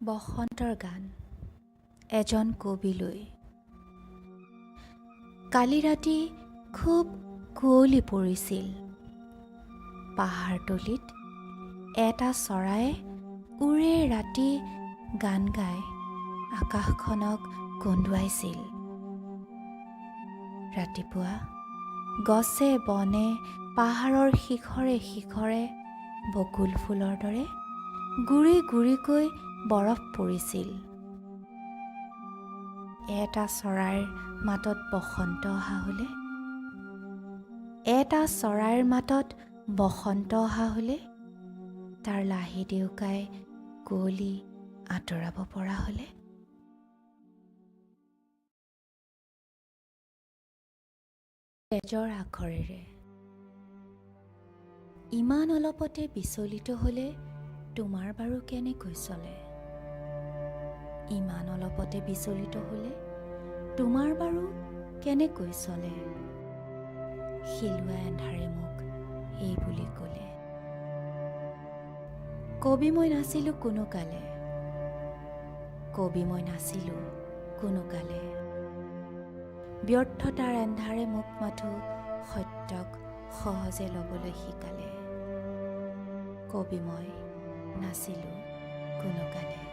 বসন্তৰ গান এজন কবিলৈ। কালি ৰাতি খুব কুঁৱলী পৰিছিল। পাহাৰতলিত এটা চৰাই উৰে ৰাতি গান গাই আকাশখনক কন্দুৱাইছিল। ৰাতিপুৱা গছে বনে পাহাৰৰ শিখৰে শিখৰে বকুল ফুলৰ দৰে গুৰি গুৰিকৈ বৰফ পৰিছিল। এটা চৰাইৰ মাতত বসন্ত অহা হ'লে তাৰ লাহি ডেউকাই কুঁৱলী আঁতৰাব পৰা হ'লে তেজৰ আখৰেৰে ইমান অলপতে বিচলিত হ'লে তোমাৰ বাৰু কেনেকৈ চলে? ইমান অলপতে বিচলিত হ'লে তোমাৰ বাৰু কেনেকৈ চলে? শিলুৱা এন্ধাৰে মোক এই বুলি ক'লে। কবি মই নাছিলোঁ কোনো কালে। ব্যৰ্থতাৰ এন্ধাৰে মোক মাথো সত্যক সহজে ল'বলৈ শিকালে। কবি মই নাছিলোঁ কোনো কালে।